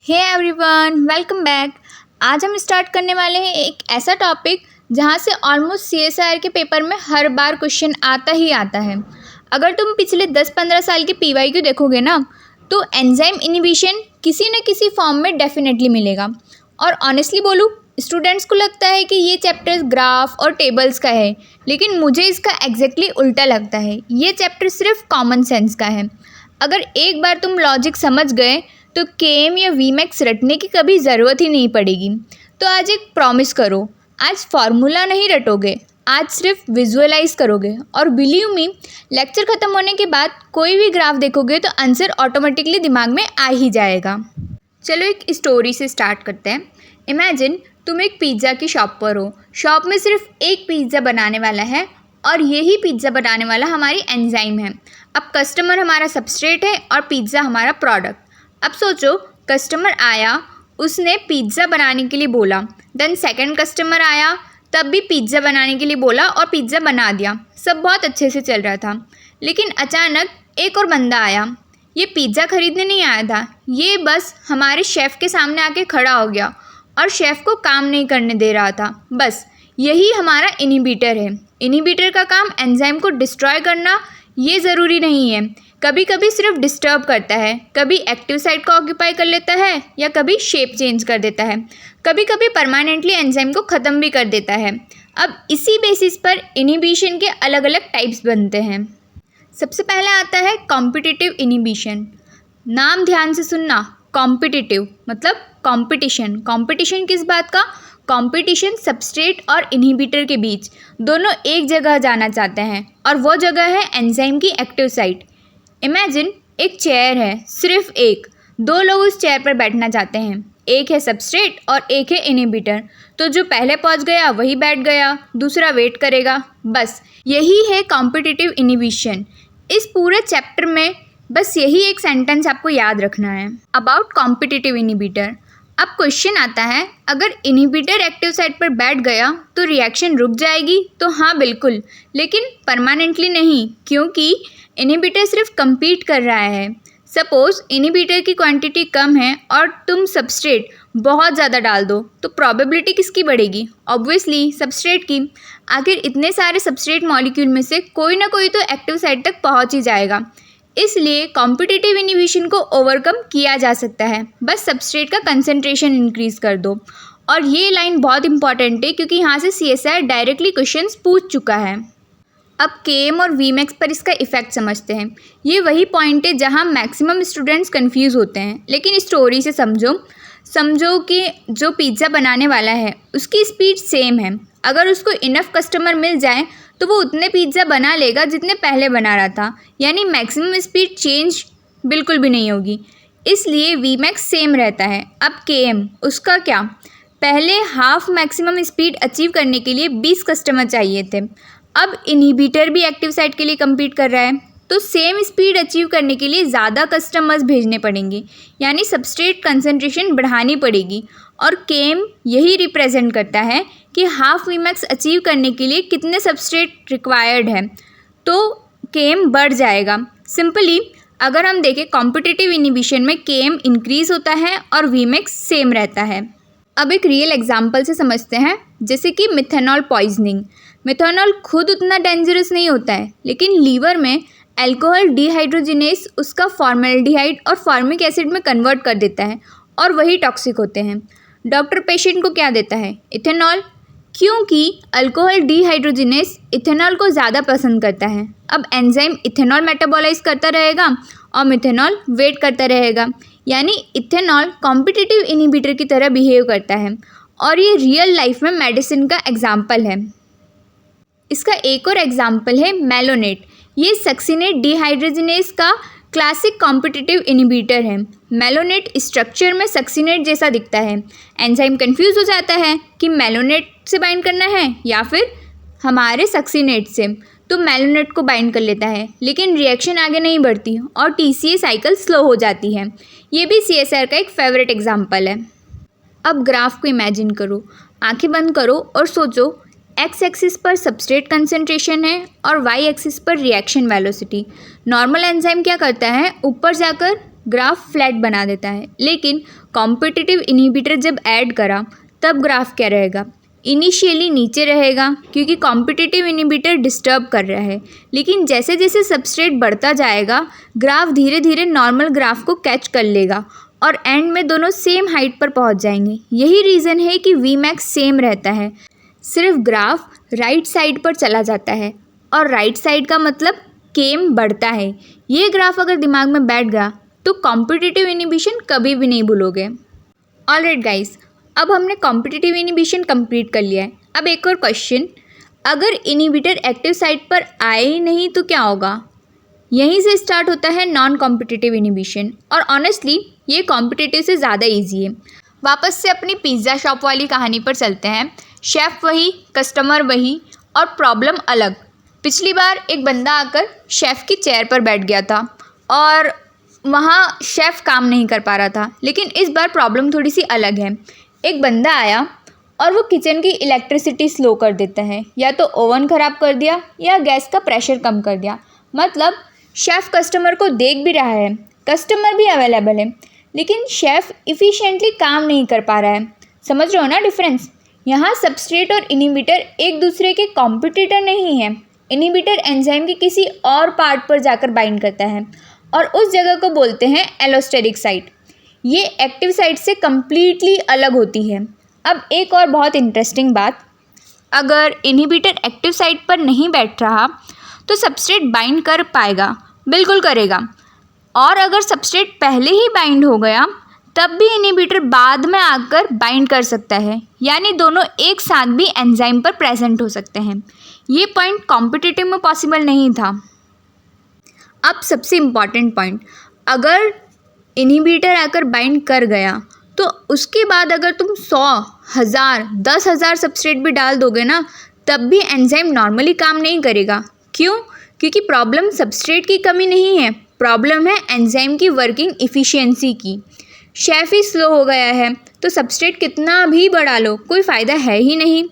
Hey everyone, welcome back. आज हम start करने वाले हैं एक ऐसा टॉपिक जहां से ऑलमोस्ट सीएसआईआर के पेपर में हर बार क्वेश्चन आता ही आता है। अगर तुम पिछले 10-15 साल के पीवाईक्यू देखोगे ना, तो एंजाइम इनहिबिशन किसी न किसी फॉर्म में डेफिनेटली मिलेगा। और ऑनेस्टली बोलूँ, स्टूडेंट्स को लगता है कि ये चैप्टर ग्राफ और टेबल्स का है, लेकिन मुझे इसका एग्जैक्टली उल्टा लगता है। ये चैप्टर सिर्फ कॉमन सेंस का है। अगर एक बार तुम लॉजिक समझ गए तो केएम या वीमैक्स रटने की कभी ज़रूरत ही नहीं पड़ेगी। तो आज एक प्रॉमिस करो, आज फार्मूला नहीं रटोगे, आज सिर्फ विजुअलाइज करोगे। और बिलीव मी, लेक्चर ख़त्म होने के बाद कोई भी ग्राफ देखोगे तो आंसर ऑटोमेटिकली दिमाग में आ ही जाएगा। चलो एक स्टोरी से स्टार्ट करते हैं। इमेजिन तुम एक पिज़्ज़ा की शॉप पर हो। शॉप में सिर्फ एक पिज़्ज़ा बनाने वाला है और यही पिज़्ज़ा बनाने वाला हमारी एंजाइम है। अब कस्टमर हमारा सबस्ट्रेट है और पिज़्ज़ा हमारा प्रोडक्ट। अब सोचो, कस्टमर आया, उसने पिज़्ज़ा बनाने के लिए बोला, देन सेकंड कस्टमर आया, तब भी पिज़्ज़ा बनाने के लिए बोला और पिज़्ज़ा बना दिया। सब बहुत अच्छे से चल रहा था, लेकिन अचानक एक और बंदा आया। ये पिज़्ज़ा खरीदने नहीं आया था, ये बस हमारे शेफ़ के सामने आके खड़ा हो गया और शेफ़ को काम नहीं करने दे रहा था। बस यही हमारा इनहिबिटर है। इनहिबिटर का काम एंजाइम को डिस्ट्रॉय करना ये ज़रूरी नहीं है। कभी कभी सिर्फ डिस्टर्ब करता है, कभी एक्टिव साइट को ऑक्यूपाई कर लेता है या कभी शेप चेंज कर देता है, कभी कभी परमानेंटली एंजाइम को ख़त्म भी कर देता है। अब इसी बेसिस पर इनहिबिशन के अलग अलग टाइप्स बनते हैं। सबसे पहले आता है कॉम्पिटिटिव इनहिबिशन। नाम ध्यान से सुनना, कॉम्पिटिटिव मतलब कंपटीशन। कंपटीशन किस बात का? कंपटीशन सबस्ट्रेट और इनहिबिटर के बीच। दोनों एक जगह जाना चाहते हैं और वो जगह है एंजाइम की एक्टिव साइट। इमेजिन एक चेयर है, सिर्फ एक। दो लोग उस चेयर पर बैठना चाहते हैं, एक है सबस्ट्रेट और एक है इनहिबिटर। तो जो पहले पहुंच गया वही बैठ गया, दूसरा वेट करेगा। बस यही है कॉम्पिटिटिव इनहिबिशन। इस पूरे चैप्टर में बस यही एक सेंटेंस आपको याद रखना है अबाउट कॉम्पिटिटिव इनहिबिटर। अब क्वेश्चन आता है, अगर इनहिबिटर एक्टिव साइट पर बैठ गया तो रिएक्शन रुक जाएगी? तो हाँ बिल्कुल, लेकिन परमानेंटली नहीं, क्योंकि इनहिबिटर सिर्फ compete कर रहा है। सपोज इनहिबिटर की क्वांटिटी कम है और तुम सबस्ट्रेट बहुत ज़्यादा डाल दो, तो प्रोबेबिलिटी किसकी बढ़ेगी? ऑब्वियसली सबस्ट्रेट की। आखिर इतने सारे सबस्ट्रेट मॉलिक्यूल में से कोई ना कोई तो एक्टिव साइट तक पहुंच ही जाएगा। इसलिए कॉम्पिटिटिव इनहिबिशन को ओवरकम किया जा सकता है, बस सबस्ट्रेट का कंसंट्रेशन इंक्रीज कर दो। और ये लाइन बहुत इंपॉर्टेंट है, क्योंकि यहाँ से सीएसआईआर डायरेक्टली क्वेश्चंस पूछ चुका है। अब केएम और वीमैक्स पर इसका इफ़ेक्ट समझते हैं। ये वही पॉइंट है जहाँ मैक्सिमम स्टूडेंट्स कंफ्यूज होते हैं, लेकिन स्टोरी से समझो कि जो पिज़्ज़ा बनाने वाला है उसकी स्पीड सेम है। अगर उसको इनफ कस्टमर मिल जाए तो वो उतने पिज़्ज़ा बना लेगा जितने पहले बना रहा था, यानी मैक्सिमम स्पीड चेंज बिल्कुल भी नहीं होगी। इसलिए वीमैक्स सेम रहता है। अब केएम, उसका क्या? पहले हाफ मैक्सिमम स्पीड अचीव करने के लिए 20 कस्टमर चाहिए थे। अब इनहिबिटर भी एक्टिव साइट के लिए compete कर रहा है, तो सेम स्पीड अचीव करने के लिए ज़्यादा कस्टमर्स भेजने पड़ेंगे, यानी सबस्ट्रेट कंसंट्रेशन बढ़ानी पड़ेगी। और केएम यही रिप्रेजेंट करता है कि हाफ वीमैक्स अचीव करने के लिए कितने सबस्ट्रेट रिक्वायर्ड है, तो केएम बढ़ जाएगा। सिंपली अगर हम देखें, कॉम्पिटिटिव इनहिबिशन में केएम इंक्रीज होता है और वीमैक्स सेम रहता है। अब एक रियल एग्जाम्पल से समझते हैं, जैसे कि मिथेनॉल पॉइजनिंग। मिथेनॉल खुद उतना डेंजरस नहीं होता है, लेकिन लीवर में अल्कोहल डिहाइड्रोजिनेस उसका फॉर्मेल्डिहाइड और फॉर्मिक एसिड में कन्वर्ट कर देता है और वही टॉक्सिक होते हैं। डॉक्टर पेशेंट को क्या देता है? इथेनॉल, क्योंकि अल्कोहल डिहाइड्रोजिनेस इथेनॉल को ज़्यादा पसंद करता है। अब एंजाइम इथेनॉल मेटाबोलाइज करता रहेगा और मिथेनॉल वेट करता रहेगा, यानी इथेनॉल कॉम्पिटिटिव इनहिबिटर की तरह बिहेव करता है। और ये रियल लाइफ में मेडिसिन का एग्जाम्पल है। इसका एक और एग्जाम्पल है मेलोनेट। ये सक्सिनेट डिहाइड्रोजिनेस का क्लासिक कॉम्पिटिटिव इनहिबिटर है। मेलोनेट स्ट्रक्चर में सक्सिनेट जैसा दिखता है। एंजाइम कंफ्यूज हो जाता है कि मेलोनेट से बाइंड करना है या फिर हमारे सक्सिनेट से, तो मेलोनेट को बाइंड कर लेता है, लेकिन रिएक्शन आगे नहीं बढ़ती और टीसीए साइकिल स्लो हो जाती है। ये भी सीएसआईआर का एक फेवरेट एग्जाम्पल है। अब ग्राफ को इमेजिन करो, आंखें बंद करो और सोचो, एक्स एक्सिस पर सबस्ट्रेट कंसंट्रेशन है और वाई एक्सिस पर रिएक्शन वेलोसिटी। नॉर्मल एंजाइम क्या करता है? ऊपर जाकर ग्राफ फ्लैट बना देता है, लेकिन कॉम्पिटिटिव इनहिबिटर जब ऐड करा तब ग्राफ क्या रहेगा, इनिशियली नीचे रहेगा क्योंकि कॉम्पिटिटिव इनहिबिटर डिस्टर्ब कर रहा है, लेकिन जैसे जैसे सबस्ट्रेट बढ़ता जाएगा ग्राफ धीरे धीरे नॉर्मल ग्राफ को कैच कर लेगा और एंड में दोनों सेम हाइट पर पहुंच जाएंगे। यही रीज़न है कि वी मैक्स सेम रहता है, सिर्फ ग्राफ राइट साइड पर चला जाता है और राइट साइड का मतलब केम बढ़ता है। ये ग्राफ अगर दिमाग में बैठ गया तो कॉम्पिटिटिव इनहिबिशन कभी भी नहीं भूलोगे। ऑलराइट गाइस, अब हमने कॉम्पिटिटिव इनहिबिशन कंप्लीट कर लिया है। अब एक और क्वेश्चन, अगर इनहिबिटर एक्टिव साइट पर आए ही नहीं तो क्या होगा? यहीं से स्टार्ट होता है नॉन कॉम्पिटिटिव इनहिबिशन और ऑनेस्टली ये कॉम्पिटिटिव से ज़्यादा इजी है। वापस से अपनी पिज़्ज़ा शॉप वाली कहानी पर चलते हैं। शेफ़ वही, कस्टमर वही और प्रॉब्लम अलग। पिछली बार एक बंदा आकर शेफ़ की चेयर पर बैठ गया था और वहाँ शेफ़ काम नहीं कर पा रहा था, लेकिन इस बार प्रॉब्लम थोड़ी सी अलग है। एक बंदा आया और वो किचन की इलेक्ट्रिसिटी स्लो कर देता है, या तो ओवन ख़राब कर दिया या गैस का प्रेशर कम कर दिया। मतलब शेफ़ कस्टमर को देख भी रहा है, कस्टमर भी अवेलेबल है, लेकिन शेफ़ इफ़िशिएंटली काम नहीं कर पा रहा है। समझ रहे हो ना डिफरेंस? यहाँ सबस्ट्रेट और इनहिबिटर एक दूसरे के कॉम्पिटिटर नहीं है। इनहिबिटर एंजाइम के किसी और पार्ट पर जाकर बाइंड करता है और उस जगह को बोलते हैं एलोस्टेरिक साइट। ये एक्टिव साइट से कम्प्लीटली अलग होती है। अब एक और बहुत इंटरेस्टिंग बात, अगर इनहिबिटर एक्टिव साइट पर नहीं बैठ रहा तो सबस्ट्रेट बाइंड कर पाएगा, बिल्कुल करेगा, और अगर सबस्ट्रेट पहले ही बाइंड हो गया तब भी इनहिबिटर बाद में आकर बाइंड कर सकता है, यानी दोनों एक साथ भी एंजाइम पर प्रेजेंट हो सकते हैं। ये पॉइंट कॉम्पिटिटिव में पॉसिबल नहीं था। अब सबसे इम्पॉर्टेंट पॉइंट, अगर इनहिबिटर आकर बाइंड कर गया तो उसके बाद अगर तुम 100, 1000, 10,000 सबस्ट्रेट भी डाल दोगे ना, तब भी एंजाइम नॉर्मली काम नहीं करेगा। क्यों? क्योंकि प्रॉब्लम सबस्ट्रेट की कमी नहीं है, प्रॉब्लम है एंजाइम की वर्किंग इफ़िशियंसी की। शेफ़ ही स्लो हो गया है तो सबस्ट्रेट कितना भी बढ़ा लो कोई फ़ायदा है ही नहीं।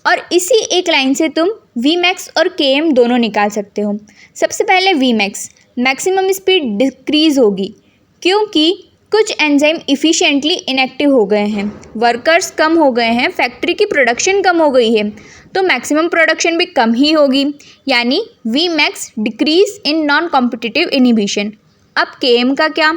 और इसी एक लाइन से तुम वी मैक्स और के एम दोनों निकाल सकते हो। सबसे पहले V max, maximum speed decrease होगी क्योंकि कुछ एंजाइम इफ़िशिएंटली इनएक्टिव हो गए हैं, वर्कर्स कम हो गए हैं, फैक्ट्री की प्रोडक्शन कम हो गई है, तो मैक्सिमम प्रोडक्शन भी कम ही होगी, यानी V max decrease in non competitive inhibition. अब के एम का क्या?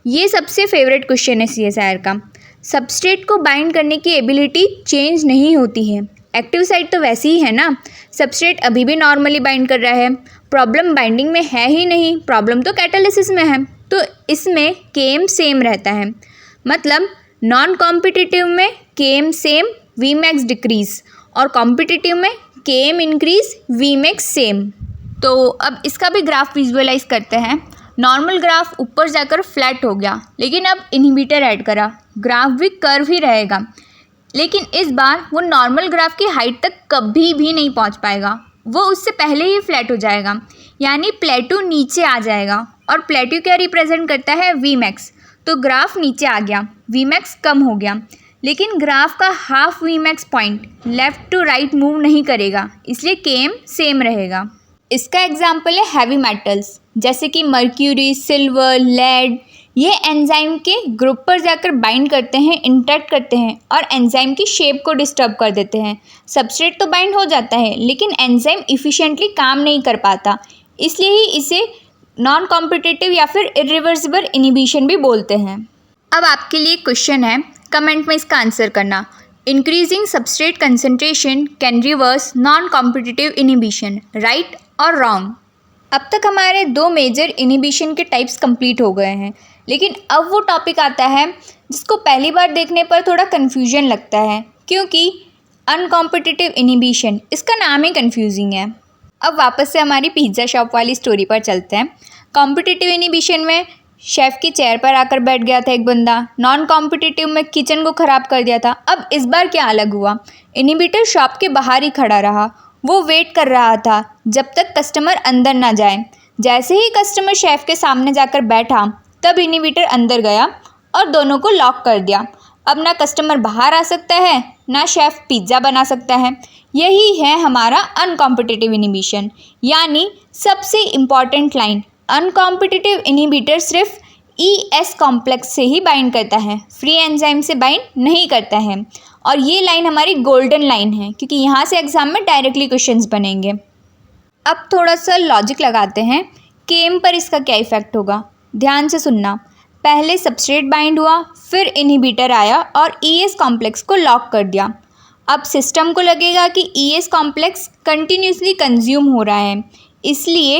ये सबसे फेवरेट क्वेश्चन है CSIR का। सबस्ट्रेट को बाइंड करने की एबिलिटी चेंज नहीं होती है, एक्टिव साइट तो वैसी ही है ना, सबस्ट्रेट अभी भी नॉर्मली बाइंड कर रहा है, प्रॉब्लम बाइंडिंग में है ही नहीं, प्रॉब्लम तो कैटालिसिस में है, तो इसमें केम सेम रहता है। मतलब नॉन कॉम्पिटिटिव में केम सेम, वी मैक्स डिक्रीज, और कॉम्पिटिटिव में केम इंक्रीज, वी मैक्स सेम। तो अब इसका भी ग्राफ विजुअलाइज करते हैं। नॉर्मल ग्राफ ऊपर जाकर फ्लैट हो गया, लेकिन अब इनहिबिटर ऐड करा, ग्राफ भी कर्व ही रहेगा, लेकिन इस बार वो नॉर्मल ग्राफ की हाइट तक कभी भी नहीं पहुंच पाएगा, वो उससे पहले ही फ्लैट हो जाएगा, यानी प्लेटू नीचे आ जाएगा। और प्लेटू क्या रिप्रेजेंट करता है? V max. तो ग्राफ नीचे आ गया, वी मैक्स कम हो गया, लेकिन ग्राफ का half V max point left to right move नहीं करेगा, इसलिए केम सेम रहेगा। इसका एग्जाम्पल है हैवी मेटल्स जैसे कि मर्क्यूरी, सिल्वर, लेड। ये एंजाइम के ग्रुप पर जाकर बाइंड करते हैं, इंटरेक्ट करते हैं और एंजाइम की शेप को डिस्टर्ब कर देते हैं। सबस्ट्रेट तो बाइंड हो जाता है, लेकिन एंजाइम इफ़िशिएंटली काम नहीं कर पाता, इसलिए ही इसे नॉन कॉम्पिटिटिव या फिर इरिवर्सिबल इनहिबिशन भी बोलते हैं। अब आपके लिए क्वेश्चन है, कमेंट में इसका आंसर करना। Increasing substrate concentration can reverse non competitive inhibition, right और रॉन्ग? अब तक हमारे 2 मेजर इनहिबिशन के टाइप्स कंप्लीट हो गए हैं, लेकिन अब वो टॉपिक आता है जिसको पहली बार देखने पर थोड़ा कन्फ्यूजन लगता है, क्योंकि अनकॉम्पिटिटिव इनहिबिशन, इसका नाम ही कन्फ्यूजिंग है। अब वापस से हमारी पिज़्ज़ा शॉप वाली स्टोरी पर चलते हैं। कॉम्पिटिटिव इनहिबिशन में शेफ़ की चेयर पर आकर बैठ गया था एक बंदा, नॉन कॉम्पिटिटिव में किचन को ख़राब कर दिया था। अब इस बार क्या अलग हुआ? इनहिबिटर शॉप के बाहर ही खड़ा रहा, वो वेट कर रहा था जब तक कस्टमर अंदर ना जाए। जैसे ही कस्टमर शेफ़ के सामने जाकर बैठा तब इनहिबिटर अंदर गया और दोनों को लॉक कर दिया। अब ना कस्टमर बाहर आ सकता है, ना शेफ़ पिज़्ज़ा बना सकता है। यही है हमारा अनकॉम्पिटिटिव इनहिबिशन। यानी सबसे इम्पॉर्टेंट लाइन, अनकॉम्पिटिटिव इनहिबिटर सिर्फ ES कॉम्प्लेक्स से ही बाइंड करता है, फ्री एंजाइम से बाइंड नहीं करता है। और ये लाइन हमारी गोल्डन लाइन है क्योंकि यहाँ से एग्जाम में डायरेक्टली क्वेश्चंस बनेंगे। अब थोड़ा सा लॉजिक लगाते हैं, केम पर इसका क्या इफेक्ट होगा। ध्यान से सुनना, पहले सबस्ट्रेट बाइंड हुआ, फिर इनहिबिटर आया और ES कॉम्प्लेक्स को लॉक कर दिया। अब सिस्टम को लगेगा कि ES कॉम्प्लेक्स कंटिन्यूसली कंज्यूम हो रहा है, इसलिए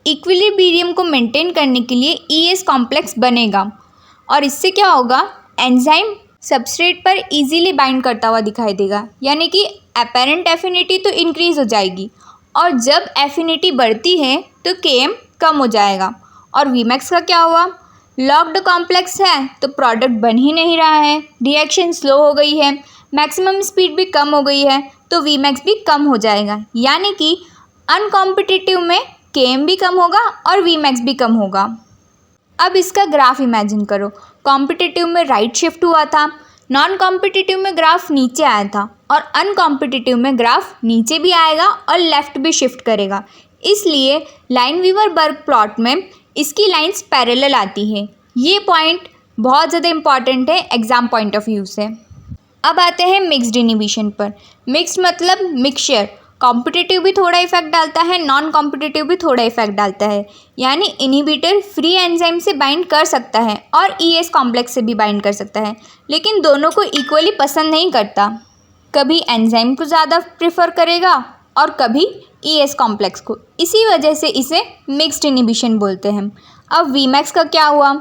इक्विलिब्रियम को मेंटेन करने के लिए ES कॉम्प्लेक्स बनेगा। और इससे क्या होगा, एंजाइम सबस्ट्रेट पर इजीली बाइंड करता हुआ दिखाई देगा, यानी कि अपेरेंट एफिनिटी तो इंक्रीज़ हो जाएगी और जब एफिनिटी बढ़ती है तो Km कम हो जाएगा। और Vmax का क्या हुआ, लॉक्ड कॉम्प्लेक्स है तो प्रोडक्ट बन ही नहीं रहा है, रिएक्शन स्लो हो गई है, मैक्सिमम स्पीड भी कम हो गई है, तो Vmax भी कम हो जाएगा, यानी कि अनकॉम्पिटिटिव में Km भी कम होगा और Vmax भी कम होगा। अब इसका ग्राफ इमेजिन करो, कॉम्पिटिटिव में राइट शिफ्ट हुआ था, नॉन कॉम्पिटिटिव में ग्राफ नीचे आया था और अनकॉम्पिटिटिव में ग्राफ नीचे भी आएगा और लेफ़्ट भी शिफ्ट करेगा। इसलिए लाइनवीवर-बर्ग प्लॉट में इसकी लाइंस पैरेलल आती है। ये पॉइंट बहुत ज़्यादा इंपॉर्टेंट है एग्ज़ाम पॉइंट ऑफ व्यू से। अब आते हैं मिक्स्ड इनहिबिशन पर। मिक्स्ड मतलब मिक्सचर, कॉम्पिटिटिव भी थोड़ा इफेक्ट डालता है, नॉन कॉम्पिटिटिव भी थोड़ा इफेक्ट डालता है, यानी इनहिबिटर फ्री एंजाइम से बाइंड कर सकता है और ES कॉम्प्लेक्स से भी बाइंड कर सकता है, लेकिन दोनों को इक्वली पसंद नहीं करता। कभी एंजाइम को ज़्यादा प्रेफर करेगा और कभी ES कॉम्प्लेक्स को, इसी वजह से इसे मिक्स्ड इनहिबिशन बोलते हैं। अब Vmax का क्या हुआ,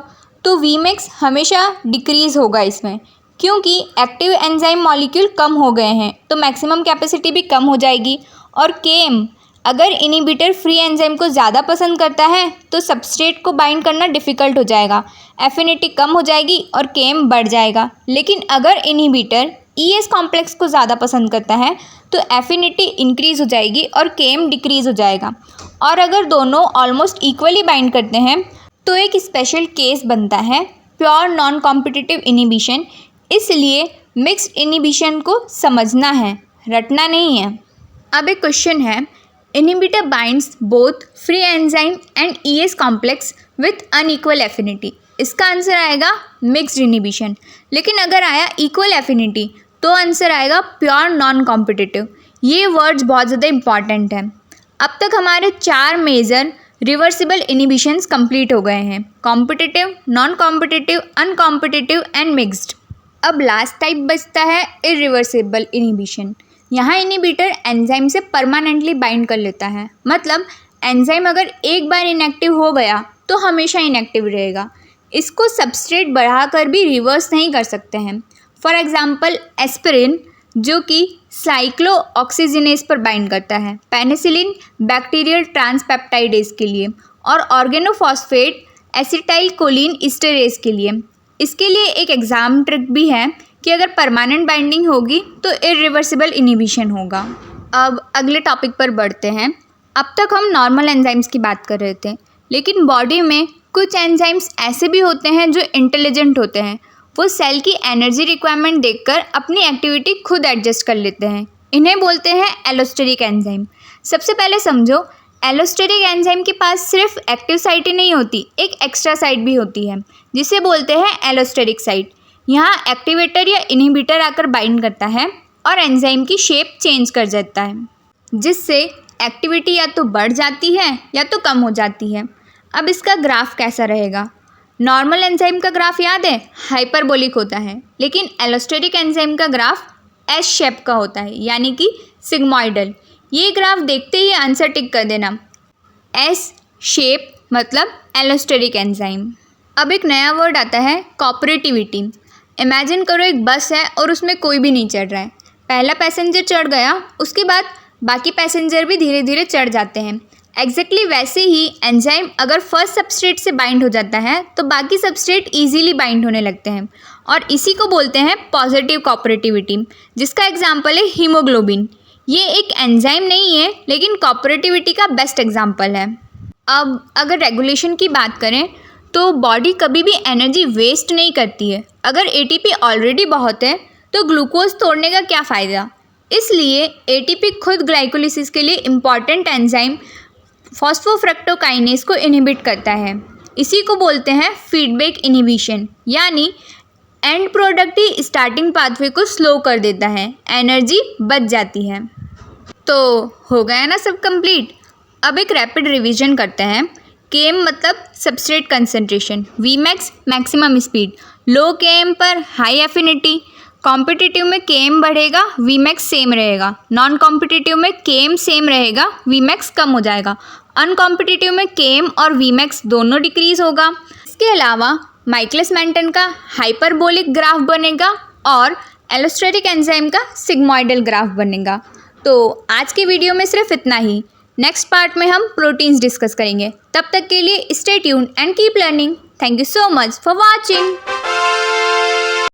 तो Vmax हमेशा डिक्रीज़ होगा इसमें, क्योंकि एक्टिव एंजाइम मॉलिक्यूल कम हो गए हैं तो मैक्सिमम कैपेसिटी भी कम हो जाएगी। और Km, अगर इनहिबिटर फ्री एंजाइम को ज़्यादा पसंद करता है तो सबस्ट्रेट को बाइंड करना डिफ़िकल्ट हो जाएगा, एफिनिटी कम हो जाएगी और Km बढ़ जाएगा। लेकिन अगर इनहिबिटर ES कॉम्प्लेक्स को ज़्यादा पसंद करता है तो एफिनिटी इंक्रीज़ हो जाएगी और Km डिक्रीज़ हो जाएगा। और अगर दोनों ऑलमोस्ट इक्वली बाइंड करते हैं तो एक स्पेशल केस बनता है प्योर नॉन कॉम्पिटिटिव इनहिबिशन। इसलिए मिक्स्ड इनहिबिशन को समझना है, रटना नहीं है। अब एक क्वेश्चन है, inhibitor binds both free enzyme and ES complex with unequal affinity. इसका आंसर आएगा मिक्स्ड इनहिबिशन। लेकिन अगर आया इक्वल एफिनिटी तो आंसर आएगा प्योर नॉन कॉम्पिटिटिव। ये वर्ड्स बहुत ज़्यादा इंपॉर्टेंट हैं। अब तक हमारे 4 मेजर रिवर्सिबल इनहिबिशंस कंप्लीट हो गए हैं, competitive, non competitive, uncompetitive and mixed. अब लास्ट टाइप बचता है इरिवर्सिबल इनहिबिशन। यहाँ इनहिबिटर एंजाइम से परमानेंटली बाइंड कर लेता है, मतलब एंजाइम अगर एक बार इनएक्टिव हो गया तो हमेशा इनएक्टिव रहेगा। इसको सबस्ट्रेट बढ़ाकर भी रिवर्स नहीं कर सकते हैं। फॉर एग्जांपल एस्पिरिन, जो कि साइक्लोऑक्सीजिनेज पर बाइंड करता है, पेनिसिलिन बैक्टीरियल ट्रांसपेप्टाइडेज के लिए, और ऑर्गेनोफॉस्फेट एसिटाइल कोलिन एस्टरेज के लिए। इसके लिए एक एग्ज़ाम ट्रिक भी है कि अगर परमानेंट बाइंडिंग होगी तो इरिवर्सिबल इनहिबिशन होगा। अब अगले टॉपिक पर बढ़ते हैं। अब तक हम नॉर्मल एंजाइम्स की बात कर रहे थे, लेकिन बॉडी में कुछ एंजाइम्स ऐसे भी होते हैं जो इंटेलिजेंट होते हैं। वो सेल की एनर्जी रिक्वायरमेंट देखकर अपनी एक्टिविटी खुद एडजस्ट कर लेते हैं। इन्हें बोलते हैं एलोस्टेरिक एंजाइम। सबसे पहले समझो, एलोस्टेरिक एंजाइम के पास सिर्फ एक्टिव साइट ही नहीं होती, एक एक्स्ट्रा साइट भी होती है जिसे बोलते हैं एलोस्टेरिक साइट। यहाँ एक्टिवेटर या इनहिबिटर आकर बाइंड करता है और एंजाइम की शेप चेंज कर देता है, जिससे एक्टिविटी या तो बढ़ जाती है या तो कम हो जाती है। अब इसका ग्राफ कैसा रहेगा? नॉर्मल एंजाइम का ग्राफ याद है, हाइपरबोलिक होता है, लेकिन एलोस्टेरिक एंजाइम का ग्राफ एस शेप का होता है, यानी कि सिग्मॉइडल। ये ग्राफ देखते ही आंसर टिक कर देना, एस शेप मतलब एलोस्टेरिक एंजाइम। अब एक नया वर्ड आता है कोऑपरेटिविटी। इमेजिन करो एक बस है और उसमें कोई भी नहीं चढ़ रहा है। पहला पैसेंजर चढ़ गया, उसके बाद बाकी पैसेंजर भी धीरे धीरे चढ़ जाते हैं। एग्जैक्टली वैसे ही एंजाइम अगर फर्स्ट सबस्ट्रेट से बाइंड हो जाता है तो बाकी सबस्ट्रेट इजीली बाइंड होने लगते हैं, और इसी को बोलते हैं पॉजिटिव कोऑपरेटिविटी, जिसका एग्जांपल है हीमोग्लोबिन। ये एक एंजाइम नहीं है, लेकिन कोऑपरेटिविटी का बेस्ट एग्जांपल है। अब अगर रेगुलेशन की बात करें तो बॉडी कभी भी एनर्जी वेस्ट नहीं करती है। अगर एटीपी ऑलरेडी बहुत है तो ग्लूकोज तोड़ने का क्या फ़ायदा। इसलिए एटीपी खुद ग्लाइकोलिसिस के लिए इम्पॉर्टेंट एंजाइम फॉस्फोफ्रक्टोकाइनेज को इनहिबिट करता है। इसी को बोलते हैं फीडबैक इनहिबिशन, यानी and product he starting pathway को स्लो कर देता है, एनर्जी बच जाती है। तो हो गया ना सब कंप्लीट। अब एक रैपिड रिवीजन करते हैं। केएम मतलब substrate concentration, Vmax maximum speed, low KM पर हाई एफिनिटी। कॉम्पिटिटिव में केएम बढ़ेगा, वीमैक्स सेम रहेगा। नॉन कॉम्पिटिटिव में केएम सेम रहेगा, वीमैक्स कम हो जाएगा। अनकॉम्पिटिटिव में केएम और वीमैक्स दोनों डिक्रीज होगा। इसके अलावा माइकलिस मेंटन का हाइपरबोलिक ग्राफ बनेगा और एलोस्टेटिक एंजाइम का सिग्मोइडल ग्राफ बनेगा। तो आज के वीडियो में सिर्फ इतना ही। नेक्स्ट पार्ट में हम प्रोटीन्स डिस्कस करेंगे। तब तक के लिए stay tuned and keep learning. Thank you so much for watching.